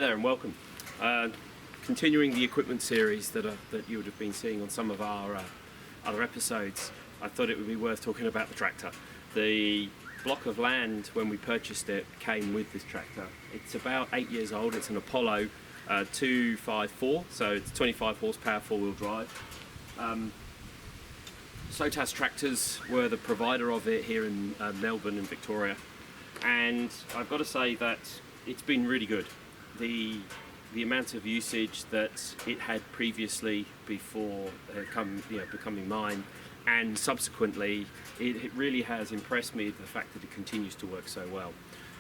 there and welcome. Continuing the equipment series that you would have been seeing on some of our other episodes, I thought it would be worth talking about the tractor. The block of land, when we purchased it, came with this tractor. It's about 8 years old. It's an Apollo 254, so it's 25 horsepower four-wheel drive. Sotas Tractors were the provider of it here in Melbourne and Victoria, and I've got to say that it's been really good. The amount of usage that it had previously before becoming mine, and subsequently, it really has impressed me, the fact that it continues to work so well.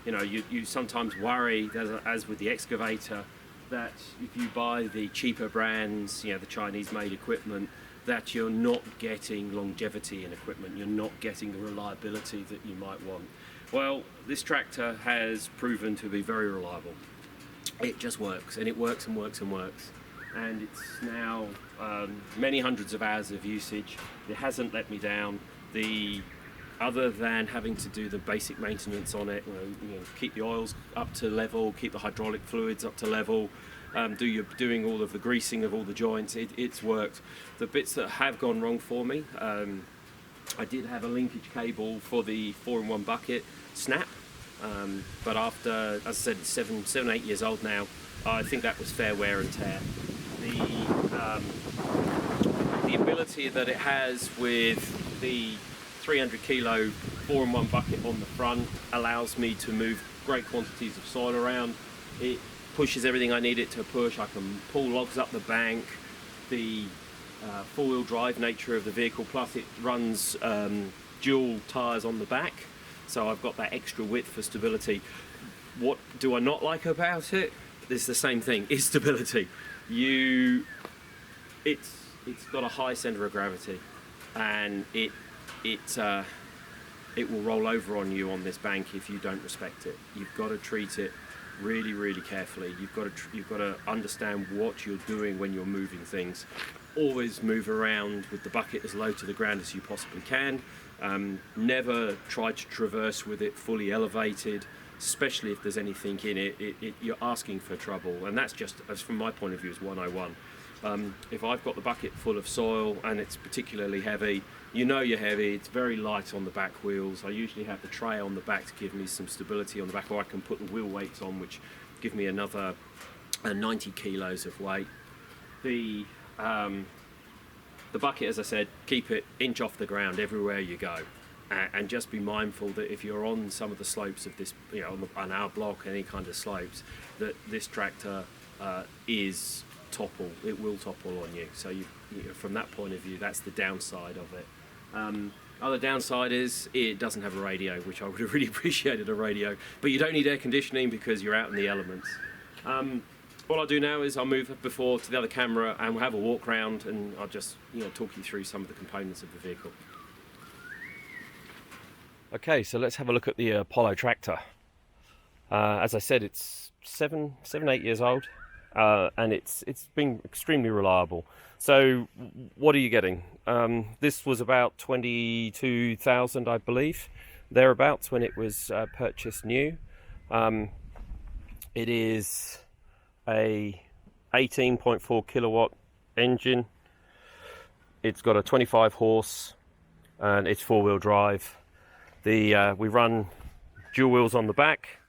You know, you sometimes worry, as with the excavator, that if you buy the cheaper brands, the Chinese-made equipment, that you're not getting longevity in equipment, you're not getting the reliability that you might want. Well, this tractor has proven to be very reliable. It just works, and it works and works and works. And it's now many hundreds of hours of usage. It hasn't let me down. Other than having to do the basic maintenance on it, keep the oils up to level, keep the hydraulic fluids up to level, doing all of the greasing of all the joints, it's worked. The bits that have gone wrong for me, I did have a linkage cable for the 4-in-1 bucket snap, but after, as I said, it's 8 years old now, I think that was fair wear and tear. The ability that it has with the 300 kilo 4-in-1 bucket on the front allows me to move great quantities of soil around. It pushes everything I need it to push. I can pull logs up the bank. The four-wheel drive nature of the vehicle, plus it runs dual tyres on the back, so I've got that extra width for stability. What do I not like about it? It's the same thing, it's stability. It's got a high centre of gravity, and it will roll over on you on this bank if you don't respect it. You've got to treat it really, really carefully. You've got to understand what you're doing when you're moving things. Always move around with the bucket as low to the ground as you possibly can. Never try to traverse with it fully elevated, especially if there's anything in it. You're asking for trouble, and that's just, as from my point of view, is 101. If I've got the bucket full of soil and it's particularly heavy, you're heavy, it's very light on the back wheels. I usually have the tray on the back to give me some stability on the back, or I can put the wheel weights on, which give me another 90 kilos of weight. The bucket, as I said, keep it inch off the ground everywhere you go, and just be mindful that if you're on some of the slopes of this, on our block, any kind of slopes, that this tractor is topple. It will topple on you. So from that point of view, that's the downside of it. Other downside is it doesn't have a radio, which I would have really appreciated a radio, but you don't need air conditioning because you're out in the elements. What I'll do now is I'll move before to the other camera and we'll have a walk around, and I'll just talk you through some of the components of the vehicle. Okay, so let's have a look at the Apollo tractor. As I said, it's 8 years old. And it's been extremely reliable. So what are you getting? This was about 22,000, I believe, thereabouts, when it was purchased new. It is a 18.4 kilowatt engine. It's got a 25 horse, and it's four-wheel drive. We run dual wheels on the back.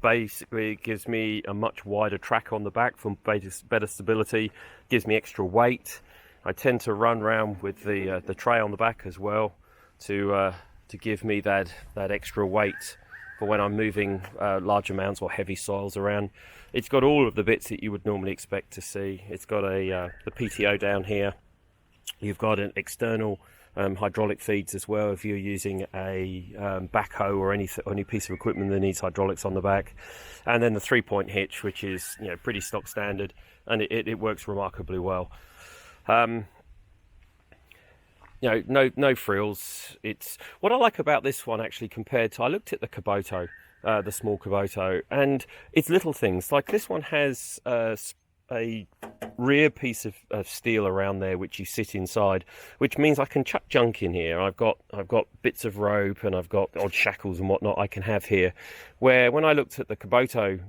Basically, it gives me a much wider track on the back for better stability, gives me extra weight. I tend to run around with the tray on the back as well to give me that extra weight for when I'm moving large amounts or heavy soils around. It's got all of the bits that you would normally expect to see. It's got the PTO down here. You've got an external hydraulic feeds as well if you're using a backhoe or any piece of equipment that needs hydraulics on the back, and then the 3-point hitch, which is pretty stock standard, and it works remarkably well. No frills. It's what I like about this one, actually, compared to, I looked at the Kubota, the small Kubota, and it's little things like this one has a rear piece of steel around there which you sit inside, which means I can chuck junk in here. I've got bits of rope and I've got odd shackles and whatnot I can have here, where when I looked at the Kubota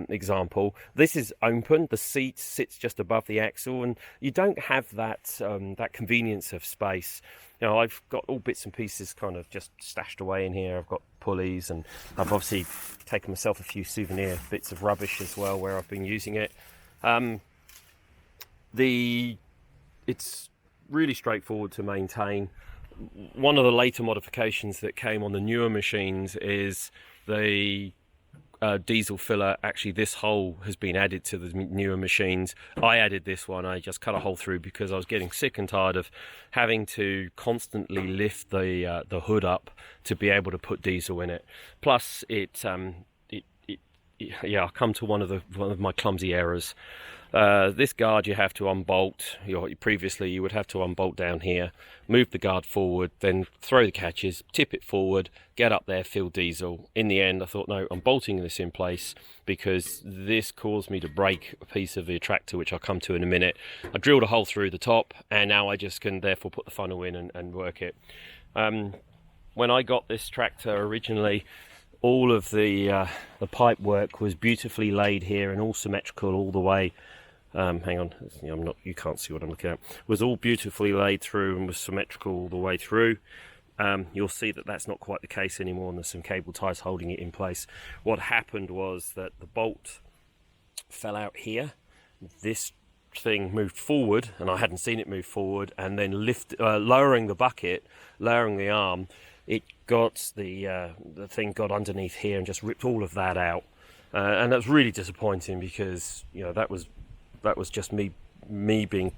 example, this is open, the seat sits just above the axle, and you don't have that that convenience of space. You know, I've got all bits and pieces kind of just stashed away in here. I've got pulleys, and I've obviously taken myself a few souvenir bits of rubbish as well where I've been using it. It's really straightforward to maintain. One of the later modifications that came on the newer machines is the diesel filler. Actually, this hole has been added to the newer machines. I added this one. I just cut a hole through because I was getting sick and tired of having to constantly lift the hood up to be able to put diesel in it. Plus, I'll come to one of my clumsy errors. This guard you have to unbolt. Previously you would have to unbolt down here, move the guard forward, then throw the catches, tip it forward, get up there, fill diesel. In the end I thought, no, I'm bolting this in place because this caused me to break a piece of the attractor, which I'll come to in a minute. I drilled a hole through the top, and now I just can therefore put the funnel in and work it. When I got this tractor originally, all of the pipe work was beautifully laid here and all symmetrical all the way. Hang on, you can't see what I'm looking at. Was all beautifully laid through and was symmetrical all the way through. You'll see that that's not quite the case anymore, and there's some cable ties holding it in place. What happened was that the bolt fell out here. This thing moved forward, and I hadn't seen it move forward, and then lowering the bucket, lowering the arm, it got the thing got underneath here and just ripped all of that out, and that was really disappointing because that was just me being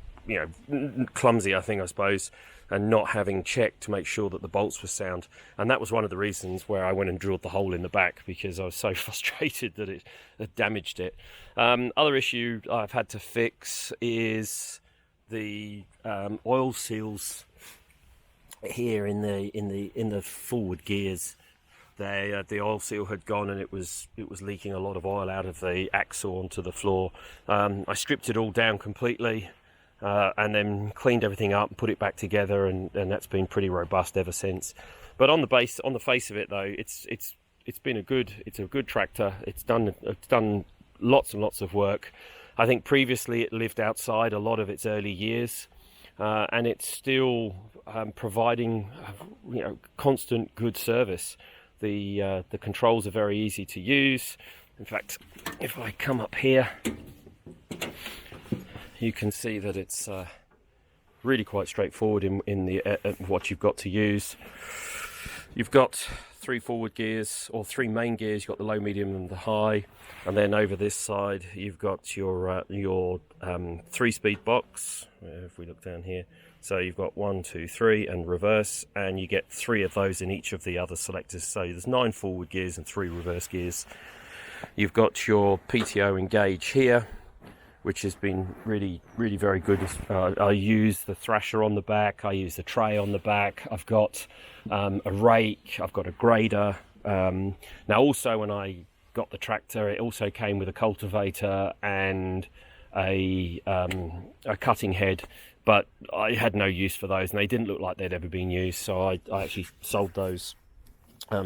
clumsy, I suppose, and not having checked to make sure that the bolts were sound. And that was one of the reasons where I went and drilled the hole in the back, because I was so frustrated that it had damaged it. Other issue I've had to fix is the oil seals here in the forward gears. The oil seal had gone, and it was leaking a lot of oil out of the axle onto the floor. I stripped it all down completely, and then cleaned everything up and put it back together, and that's been pretty robust ever since. But on the face of it though, it's been a good tractor. It's done lots and lots of work. I think previously it lived outside a lot of its early years, and it's still providing constant good service. The controls are very easy to use. In fact, if I come up here, you can see that it's really quite straightforward in the what you've got to use. You've got 3 forward gears, or 3 main gears. You've got the low, medium and the high, and then over this side you've got your 3-speed box. If we look down here, so you've got 1, 2, 3 and reverse, and you get 3 of those in each of the other selectors. So there's 9 forward gears and 3 reverse gears. You've got your Pto Engage here, which has been really very good. I use the thrasher on the back, I use the tray on the back, I've got a rake, I've got a grader. Now also, when I got the tractor, it also came with a cultivator and a cutting head, but I had no use for those, and they didn't look like they'd ever been used, so I actually sold those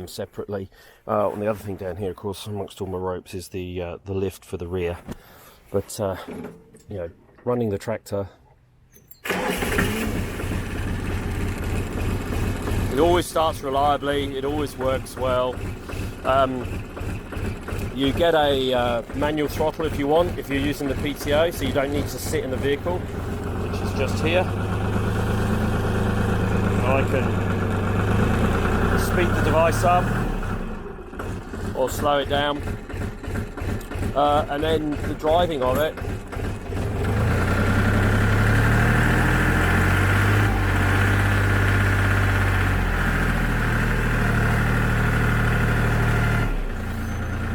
separately. And the other thing down here, of course, amongst all my ropes, is the lift for the rear. But running the tractor, it always starts reliably, it always works well. You get a manual throttle if you want, if you're using the PTO, so you don't need to sit in the vehicle, which is just here. I can speed the device up or slow it down. And then the driving of it,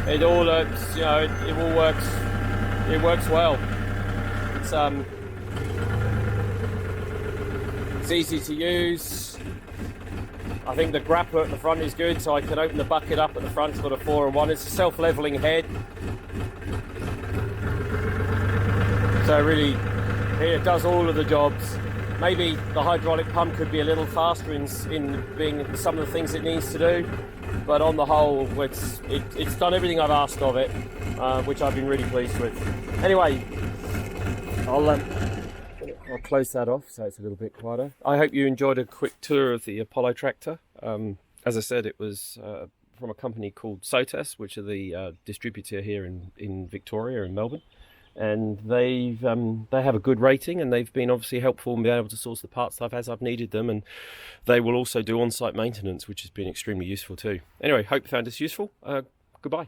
it all looks, it all works. It works well. It's easy to use. I think the grapper at the front is good, so I can open the bucket up at the front. It's got a 4-in-1. It's a self-leveling head, so really Here it does all of the jobs. Maybe the hydraulic pump could be a little faster in being some of the things it needs to do, but on the whole, it's done everything I've asked of it, which I've been really pleased with. Anyway, I'll close that off so it's a little bit quieter. I hope you enjoyed a quick tour of the Apollo tractor. As I said, it was from a company called Sotas, which are the distributor here in Victoria, in Melbourne. And they have a good rating, and they've been obviously helpful in being able to source the parts as I've needed them, and they will also do on-site maintenance, which has been extremely useful too. Anyway, hope you found this useful. Goodbye.